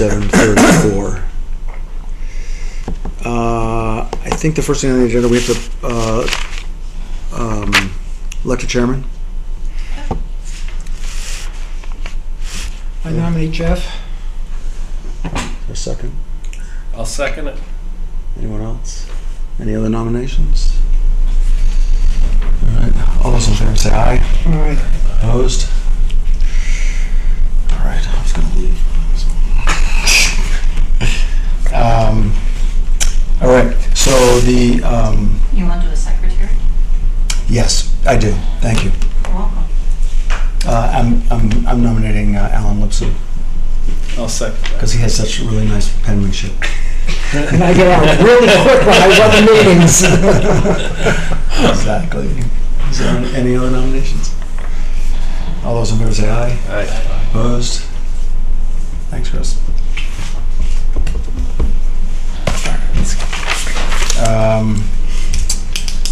2734. I think the first thing on the agenda, we have to elect a chairman. I nominate Jeff. A second. I'll second it. Anyone else? Any other nominations? All right. All those in favor say aye. All right. Opposed? All right. I was going to leave. All right. So the You want to do a secretary? yes, I do. Thank you. You're welcome. I'm nominating Alan Lipson I'll second that. because he has such really nice penmanship. And I get out really quick when I run the meetings. Exactly. Is there any other nominations? All those in favor say aye. Aye. Opposed? Thanks, Chris.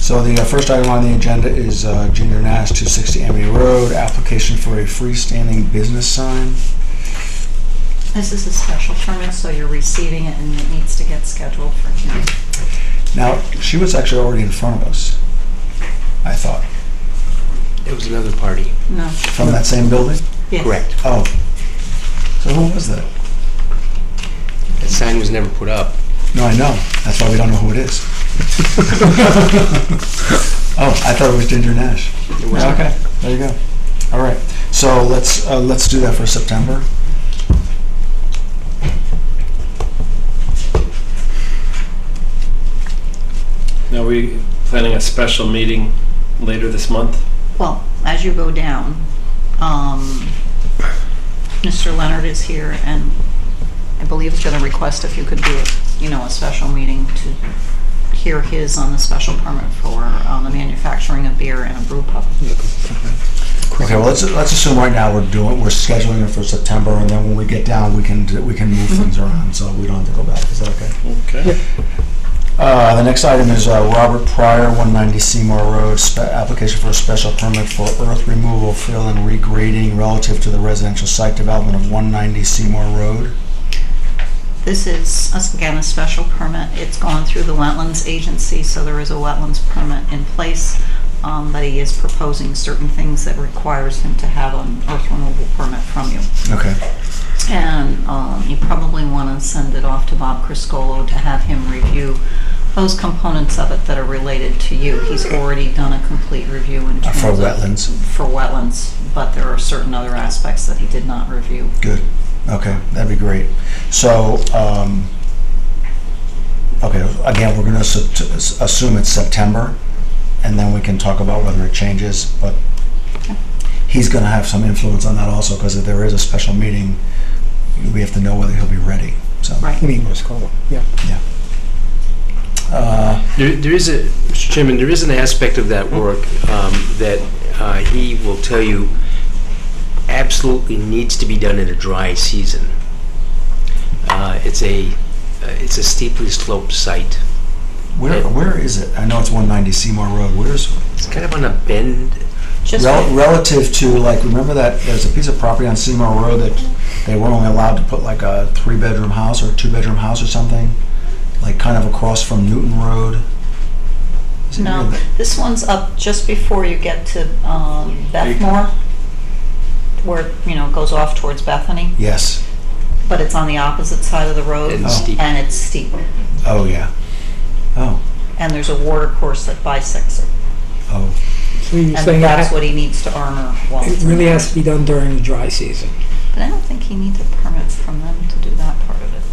So the first item on the agenda is Junior Nash, 260 Amity Road, application for a freestanding business sign. This is a special permit, so you're receiving it and it needs to get scheduled for hearing. Now, she was actually already in front of us, I thought. It was another party. No. From that same building? Yes. Correct. Oh. So who was that? The sign was never put up. No, I know. That's why we don't know who it is. Oh, I thought it was Ginger Nash. It was Okay, there you go. All right. So let's do that for September. Now, are we planning a special meeting later this month? Well, as you go down, Mr. Leonard is here, and I believe is going to request if you could do a special meeting to hear his on the special permit for the manufacturing of beer and a brew pub. Okay. Well, let's assume right now we're scheduling it for September, and then when we get down, we can move things around, so we don't have to go back. Is that okay? Okay. The next item is Robert Pryor, 190 Seymour Road, application for a special permit for earth removal, fill, and regrading relative to the residential site development of 190 Seymour Road. This is, again, a special permit. It's gone through the Wetlands Agency, so there is a wetlands permit in place, but he is proposing certain things that requires him to have an earth removal permit from you. Okay. And you probably want to send it off to Bob Criscolo to have him review those components of it that are related to you. He's already done a complete review in terms For of wetlands. For wetlands, but there are certain other aspects that he did not review. Good. Okay, that'd be great. So, okay, again, we're going to assume it's September, and then we can talk about whether it changes, but he's going to have some influence on that also, because if there is a special meeting, we have to know whether he'll be ready. So. Right. You mean Criscolo? Yeah. Yeah. There is a, Mr. Chairman, there is an aspect of that work that he will tell you absolutely needs to be done in a dry season. It's a steeply sloped site. Where is it? I know it's 190 Seymour Road. Where's? It's kind of on a bend. Relative to, like, remember that there's a piece of property on Seymour Road that they were only allowed to put like a 3-bedroom house or a 2-bedroom house or something, like kind of across from Newton Road. No, this one's up just before you get to Bethmore, where it goes off towards Bethany. Yes. But it's on the opposite side of the road, And steep. and it's steep. Oh yeah. Oh. And there's a water course that bisects it. Oh. So you're And saying that's what he needs to armor while it it's really in has to be done during the dry season. But I don't think he needs a permit from them to do that part of it.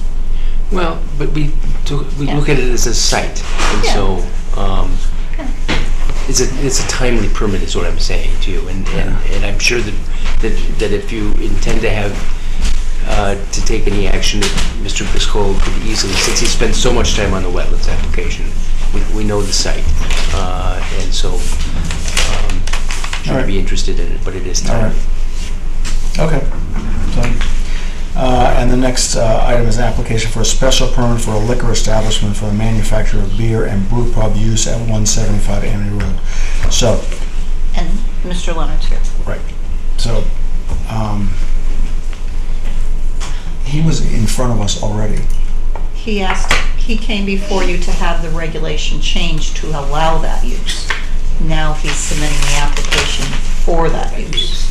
Well, but we look at it as a site, and Yeah. so it's a timely permit, is what I'm saying to you, and I'm sure that if you intend to have to take any action, that Mr. Criscolo could easily, since he spent so much time on the wetlands application, we know the site, and so should be interested in it, but it is time. All right. Okay. So, and the next item is an application for a special permit for a liquor establishment for the manufacture of beer and brew pub use at 175 Amity Road. So. And Mr. he was in front of us already. He came before you to have the regulation changed to allow that use. Now he's submitting the application for that use.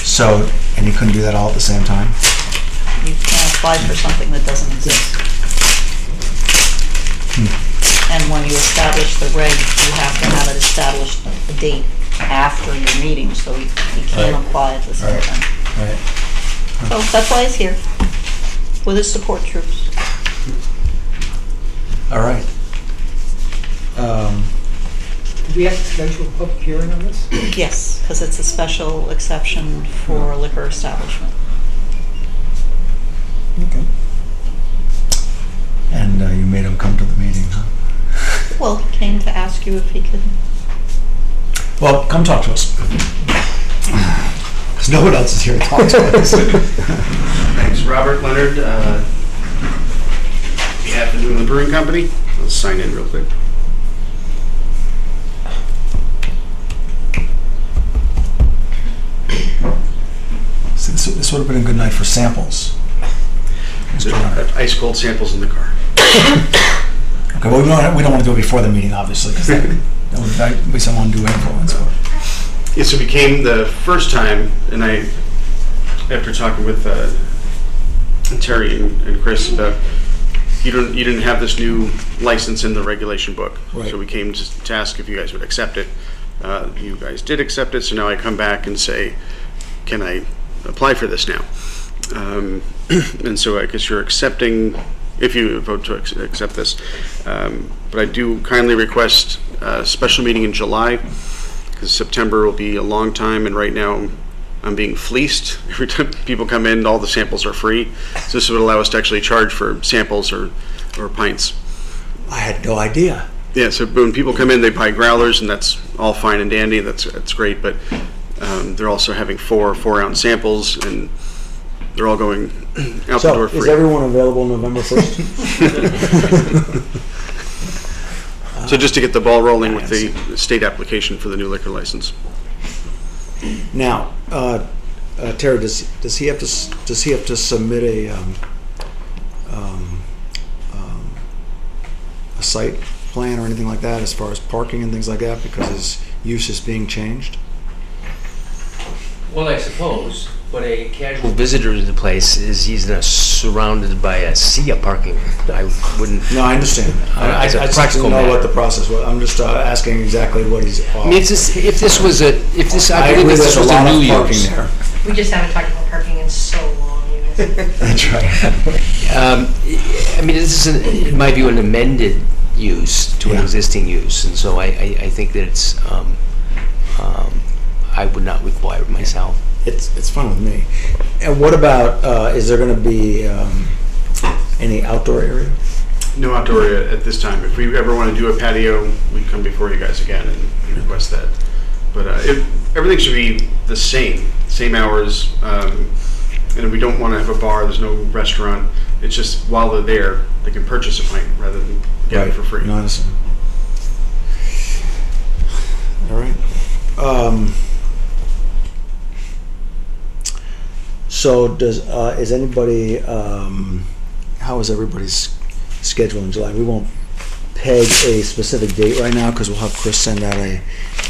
So, and he couldn't do that all at the same time? You can't apply for something that doesn't exist. And when you establish the reg, you have to have it established a date after your meeting, so you can't apply at the same time. Right. So that's why he's here, with his support troops. All right. Do we have to schedule a public hearing on this? Yes, because it's a special exception for a liquor establishment. Okay. And you made him come to the meeting, huh? Well, he came to ask you if he could. Well, come talk to us. Because no one else is here to talk to us. Thanks, Robert Leonard. On behalf of New England Brewing Company, I'll sign in real quick. So this would have been a good night for samples. Mr. Leonard. Ice cold samples in the car. Okay, well, we don't want to do it before the meeting, obviously, because that would be some undue influence. Yeah, so it became the first time, and after talking with Terry and Chris about, you didn't have this new license in the regulation book. Right. So we came to ask if you guys would accept it. You guys did accept it, so now I come back and say, can I apply for this now? And so I guess you're accepting, if you vote to accept this. But I do kindly request a special meeting in July, because September will be a long time, and right now I'm being fleeced. Every time people come in, all the samples are free. So this would allow us to actually charge for samples or pints. I had no idea. Yeah, so when people come in, they buy growlers, and that's all fine and dandy. That's great, but they're also having 4-ounce samples, and they're all going out the door free. So, is everyone available November 1st? So just to get the ball rolling with the state application for the new liquor license. Now, Terry, does he have to submit a site plan or anything like that as far as parking and things like that, because his use is being changed? Well, I suppose, but a casual visitor to the place he's surrounded by a sea of parking. I wouldn't. No, I understand. I just don't know what the process was. I'm just asking exactly what he's. I mean, if this was a new use. There. We just haven't talked about parking in so long. That's right. I mean, this is, in my view, an amended use to an existing use, and so I think that it's. I would not require it myself. It's fine with me. And what about, is there going to be any outdoor area? No outdoor area at this time. If we ever want to do a patio, we'd come before you guys again and request that. But everything should be the same hours. And we don't want to have a bar. There's no restaurant. It's just while they're there, they can purchase a pint rather than get it for free. No, I understand. All right. So is anybody, how is everybody's schedule in July? We won't peg a specific date right now because we'll have Chris send out a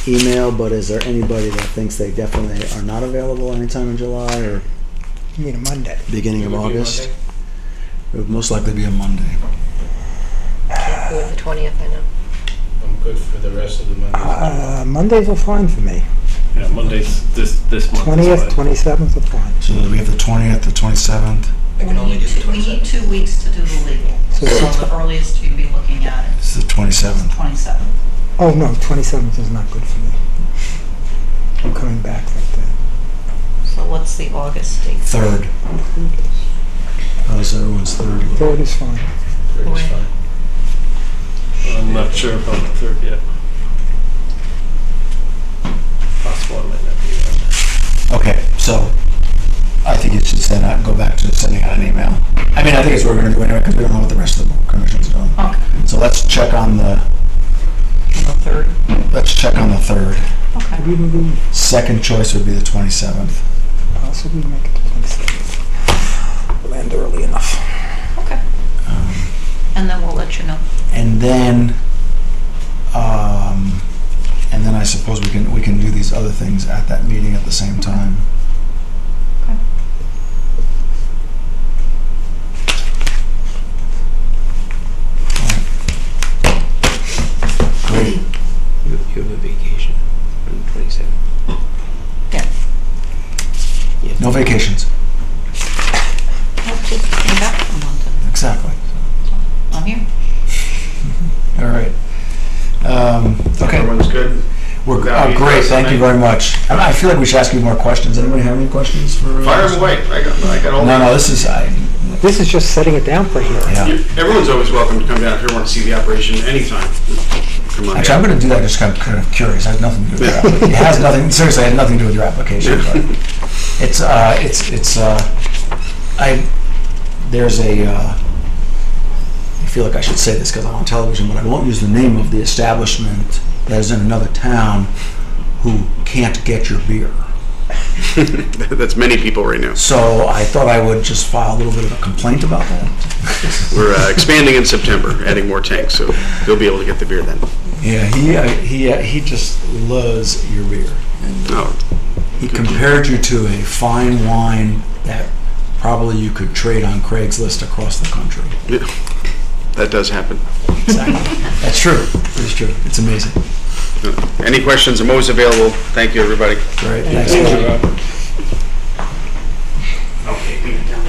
email, but is there anybody that thinks they definitely are not available anytime in July or You mean a Monday? beginning of August? It would most likely be a Monday. Can't do it the 20th, I know. I'm good for the rest of the Mondays. Mondays are fine for me. Yeah, Mondays this month. 20th, 27th are fine. So we have the 20th, the 27th. We need 2 weeks to do the legal. So So the earliest you'd be looking at it It's the 27th. 27th. Oh, no, 27th is not good for me. I'm coming back that day. So what's the August date? 3rd. How's everyone's 3rd? look? 3rd is fine. Third is fine. I'm not sure about the 3rd yet. Possible I might not be around. Okay, so I think you should go back to sending out an email. I mean, I think it's what we're going to do anyway because we don't know what the rest of the commission's doing. Okay. So let's check on the 3rd. Let's check on the 3rd. Okay. Could even be Second choice would be the 27th. possibly make it to 27th. let you know. And then I suppose we can do these other things at that meeting at the same time. Okay. Great. You have a vacation on the 27th. Yeah. No vacations. I just came back from London. Exactly. I'm here. All right. Okay. Everyone's good? We're Without me, great. Thank you tonight? very much. I feel like we should ask you more questions. Anybody have any questions for? Fire them away. I got all. No, this is. This is just setting it down for here. Yeah. Everyone's always welcome to come down if you want to see the operation anytime. Come on. Actually, I'm going to do that. Just kind of curious. It has nothing to do with your application. It has nothing. Seriously, it has nothing to do with your application. But there's a. I feel like I should say this because I'm on television, but I won't use the name of the establishment that is in another town who can't get your beer. That's many people right now. So I thought I would just file a little bit of a complaint about that. We're expanding in September, adding more tanks, so they'll be able to get the beer then. Yeah, he just loves your beer. And Oh, he compared you to a fine wine that probably you could trade on Craigslist across the country. yeah, that does happen. Exactly. That's true. It's true. It's amazing. Any questions? I'm always available. Thank you, everybody. Great. Thanks. Okay, leave it down.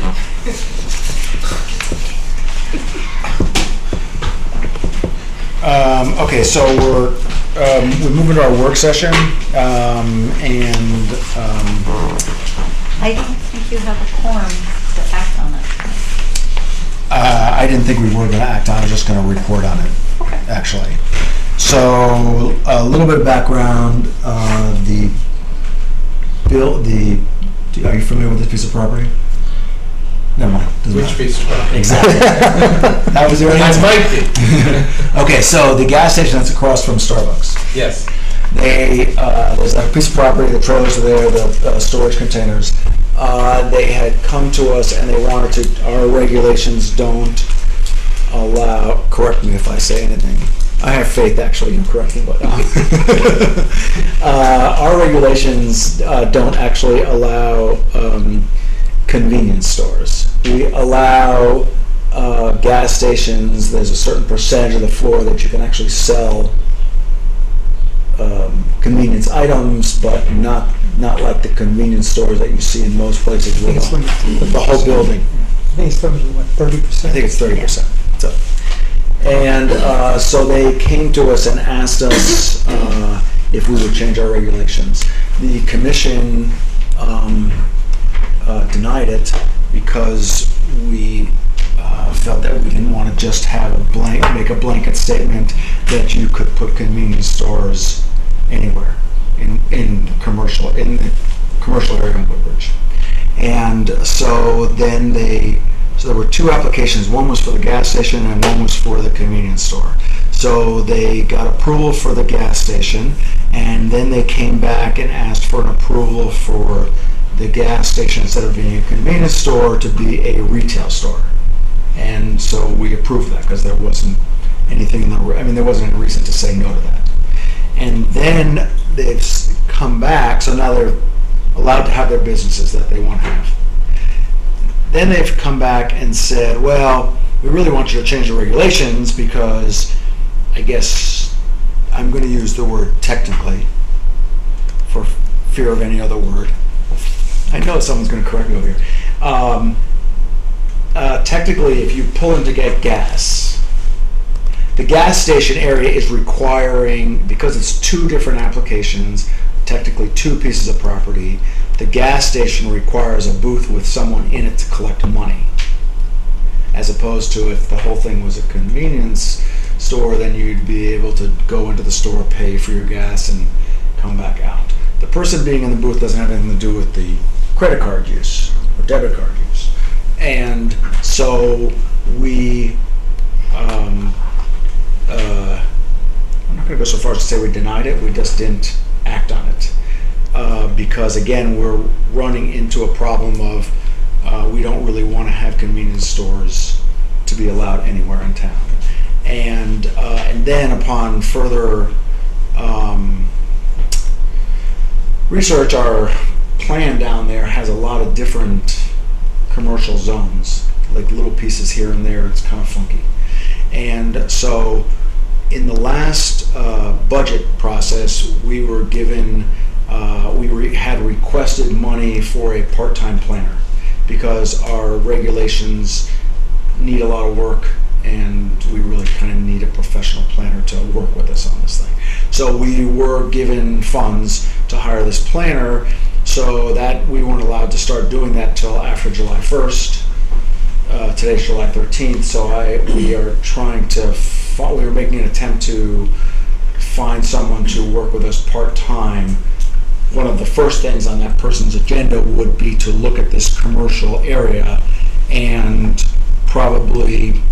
Okay, so we're moving to our work session, and I don't think you have a quorum to act on it. I didn't think we were going to act on it. I was just going to report on it, actually. So a little bit of background. Are you familiar with this piece of property? Never mind. Doesn't matter. piece of property? Exactly. That was your answer. might be. Okay, so the gas station that's across from Starbucks. Yes. There's a piece of property, the trailers are there, the storage containers. They had come to us and they wanted to, our regulations don't allow, correct me if I say anything. I have faith actually in correcting, but our regulations don't actually allow convenience stores. We allow gas stations, there's a certain percentage of the floor that you can actually sell convenience items, but not like the convenience stores that you see in most places I think it's with limited to the whole building. I think it's limited to what, 30%? I think it's 30%. So, and so they came to us and asked us if we would change our regulations. The commission denied it because we felt that we didn't want to just have make a blanket statement that you could put convenience stores anywhere in the commercial area in Woodbridge. And so then there were two applications. One was for the gas station and one was for the convenience store. So they got approval for the gas station, and then they came back and asked for an approval for the gas station, instead of being a convenience store, to be a retail store. And so we approved that because there wasn't anything there wasn't any reason to say no to that. And then they've come back, so now they're allowed to have their businesses that they want to have. Then they've come back and said, well, we really want you to change the regulations because, I guess I'm going to use the word technically for fear of any other word. I know someone's going to correct me over here. Technically, if you pull in to get gas, the gas station area is requiring, because it's two different applications, technically two pieces of property, the gas station requires a booth with someone in it to collect money. As opposed to if the whole thing was a convenience store, then you'd be able to go into the store, pay for your gas, and come back out. The person being in the booth doesn't have anything to do with the credit card use or debit card use. And so we, I'm not going to go so far as to say we denied it, we just didn't act on it. Because again, we're running into a problem of we don't really want to have convenience stores to be allowed anywhere in town. And then upon further research, our plan down there has a lot of different commercial zones, like little pieces here and there. It's kind of funky. And so in the last budget process, we were given, had requested money for a part-time planner because our regulations need a lot of work, and we really kind of need a professional planner to work with us on this thing. So we were given funds to hire this planner, so that we weren't allowed to start doing that till after July 1st. Today's July 13th, so we are trying to, we were making an attempt to find someone to work with us part-time. One of the first things on that person's agenda would be to look at this commercial area and probably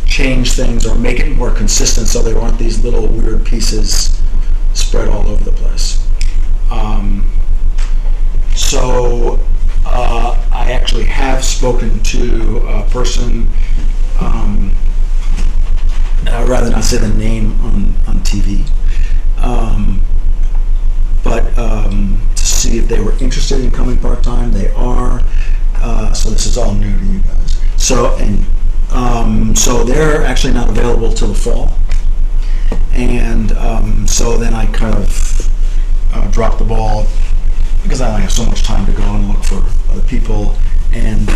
change things or make it more consistent so there aren't these little weird pieces spread all over the place. I actually have spoken to a person, I'd rather not say the name on TV, but to see if they were interested in coming part-time. They are, so this is all new to you guys. So they're actually not available till the fall, and so then I kind of dropped the ball because I only have so much time to go and look for other people. And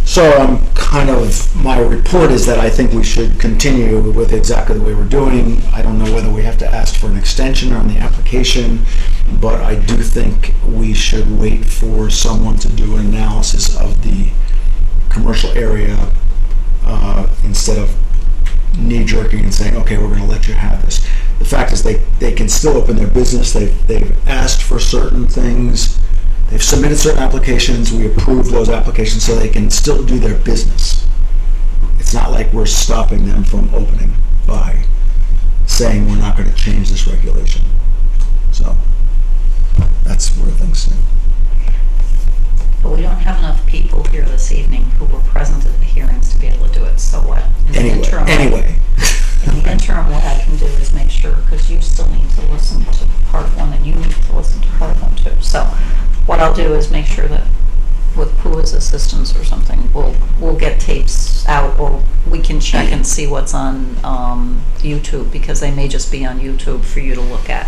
so I'm kind of, my report is that I think we should continue with exactly the way we're doing. I don't know whether we have to ask for an extension on the application, but I do think we should wait for someone to do an analysis of the commercial area instead of knee-jerking and saying, okay, we're going to let you have this. The fact is they can still open their business. They've asked for certain things. They've submitted certain applications. We approve those applications so they can still do their business. It's not like we're stopping them from opening by saying we're not going to change this regulation. So that's where things stand. But we don't have enough people here this evening who were present at the hearings to be able to do it. So what? Anyway. In the interim, what I can do is make sure, because you still need to listen to part one and you need to listen to part one too. So what I'll do is make sure that with Pua's assistance or something, we'll get tapes out, or we can check and see what's on YouTube, because they may just be on YouTube for you to look at.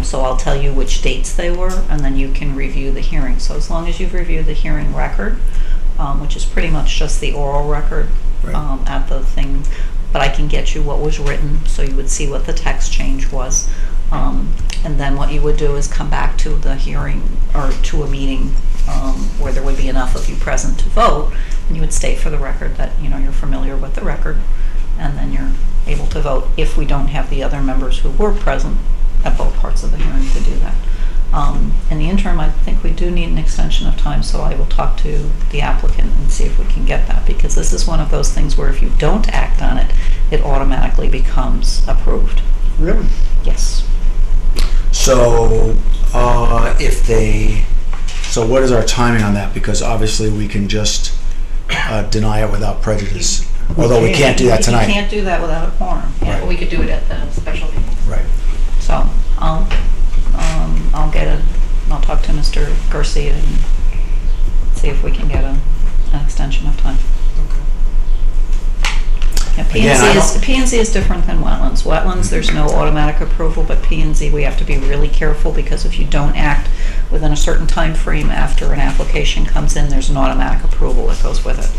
So I'll tell you which dates they were, and then you can review the hearing. So as long as you've reviewed the hearing record, which is pretty much just the oral record at the thing, but I can get you what was written, so you would see what the text change was. And then what you would do is come back to the hearing, or to a meeting where there would be enough of you present to vote, and you would state for the record that you're familiar with the record, and then you're able to vote if we don't have the other members who were present at both parts of the hearing to do that. In the interim, I think we do need an extension of time, so I will talk to the applicant and see if we can get that, because this is one of those things where if you don't act on it, it automatically becomes approved. Really? Yes. So so what is our timing on that? Because obviously we can just deny it without prejudice, although we can't do that tonight. You can't do that without a quorum. Yeah, Well, we could do it at the special meeting. Right. So I'll talk to Mr. Garcia and see if we can get an extension of time. Yeah, P&Z is different than wetlands. Wetlands, there's no automatic approval, but P&Z, we have to be really careful, because if you don't act within a certain time frame after an application comes in, there's an automatic approval that goes with it.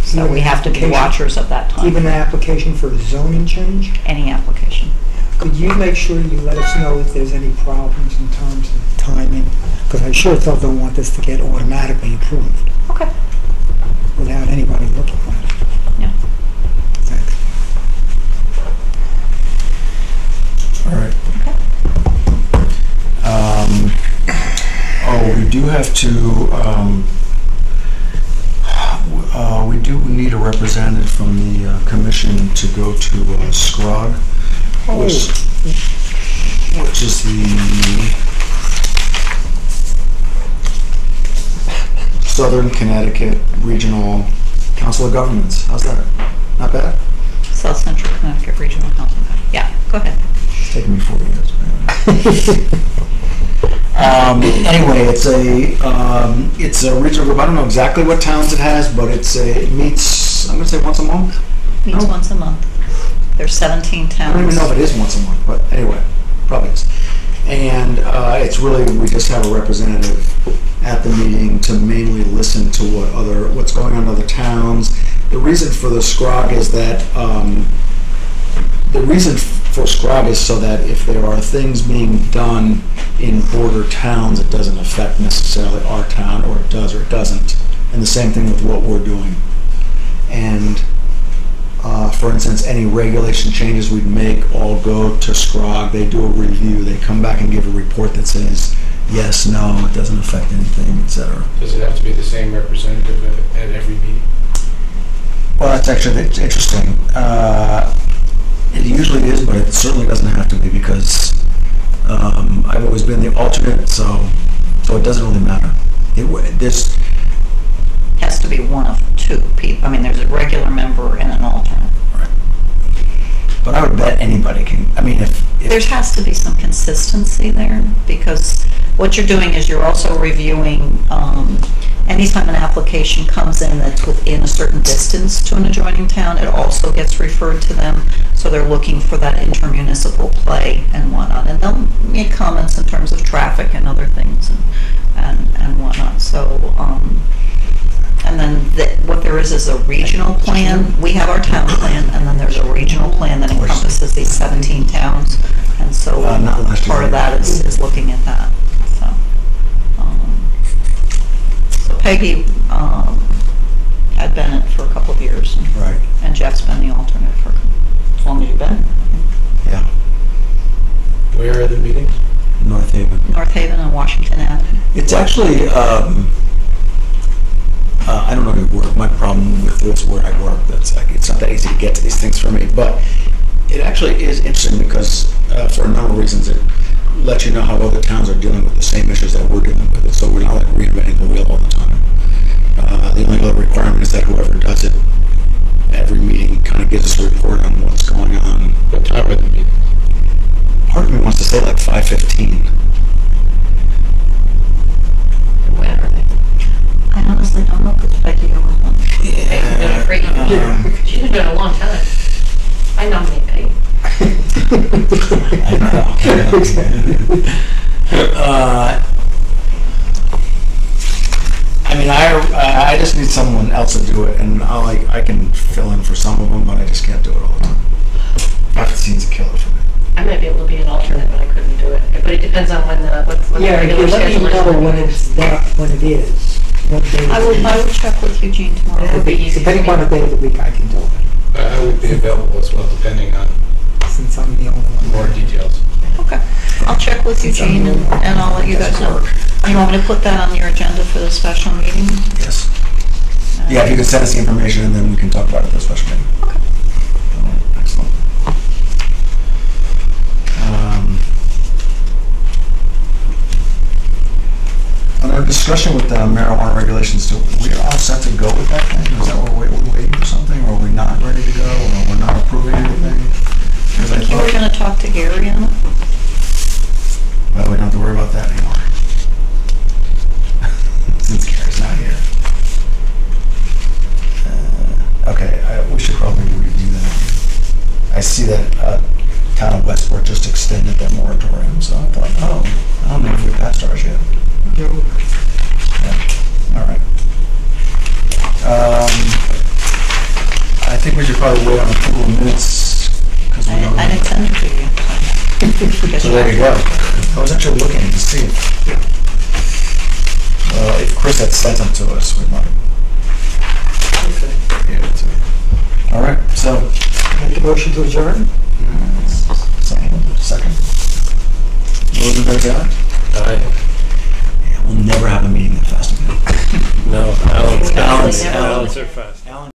So we have to be watchers of that time. Even an application for a zoning change? Any application. Could you make sure you let us know if there's any problems in terms of timing? Because I sure thought don't want this to get automatically approved Okay. without anybody looking at it. Yeah. Thanks. All right. We do have to, we do need a representative from the commission to go to SCROG, which is the Southern Connecticut Regional Council of Governments. How's that? Not bad? South Central Connecticut Regional Council. Yeah, go ahead. It's taken me 4 years. Anyway, it's a regional group. I don't know exactly what towns it has, but it meets, I'm gonna say once a month. Meets once a month. There's 17 towns. I don't even know if it is once a month, but anyway, probably is. And it's really, we just have a representative at the meeting to mainly listen to what's going on in other towns. The reason for the SCROG is that, so that if there are things being done in border towns, it doesn't affect necessarily our town, or it does or it doesn't. And the same thing with what we're doing. And for instance, any regulation changes we'd make all go to SCROG. They do a review. They come back and give a report that says, yes, no, it doesn't affect anything, etc. Does it have to be the same representative at every meeting? Well, that's actually interesting. It usually is, but it certainly doesn't have to be, because I've always been the alternate, so it doesn't really matter. This Has to be one of two people. I mean, there's a regular member and an alternate. right. But I would bet anybody can. I mean, if There has to be some consistency there, because what you're doing is you're also reviewing anytime an application comes in that's within a certain distance to an adjoining town, it also gets referred to them. So they're looking for that intermunicipal play and whatnot. And they'll make comments in terms of traffic and other things and whatnot. So, and then what there is a regional plan. We have our town plan, and then there's a regional plan that encompasses these 17 towns. And so part of that is looking at that. So Peggy had been it for a couple of years. right, And Jeff's been the alternate for as long as you've been. yeah, Where are the meetings? North Haven. North Haven and Washington Ave. It's actually, I don't know your work. My problem with this where I work, it's not that easy to get to these things for me, but it actually is interesting because for a number of reasons it lets you know how other towns are dealing with the same issues that we're dealing with. So we're not like reinventing the wheel all the time. The only other requirement is that whoever does it, every meeting kind of gives us a report on what's going on. What time are the meetings? Part of me wants to say like 5:15. When are they? I honestly don't know because Peggy was one. Peggy's been a great, she's been doing it a long time. I nominate Peggy. I mean, I just need someone else to do it, and I can fill in for some of them, but I just can't do it all the time. 15's a killer for me. I might be able to be an alternate, but I couldn't do it. But it depends on when the regular let me schedule is. know when it is. What day I will check with Eugene tomorrow. That would be easy. Depending on the day of the week, I can do it, I would be available as well, depending on since I'm the only one. more details. Okay. I'll check with Eugene and I'll let you guys know. You want me to put that on your agenda for the special meeting? Yes. Yeah, if you could send us the information, and then we can talk about it at the special meeting. Okay. Excellent. On our discussion with the marijuana regulations, we're all set to go with that thing? Is that what we're waiting for something, or are we not ready to go, or we're not approving anything? I think you were going to talk to Gary on it. Well, we don't have to worry about that anymore. Since Gary's not here. Okay, we should probably review that. I see that town of Westport just extended their moratorium, so I thought, oh, I don't know if we passed ours yet. Yeah. All right. I think we should probably wait on a couple of minutes because we don't. I didn't send it to you. So there you go. I was actually looking to see if Chris had sent them to us, we might. All right, so. Make a motion to adjourn? Second. Those in favor, say aye. Aye. We'll never have a meeting that fast again. No, balance are fast.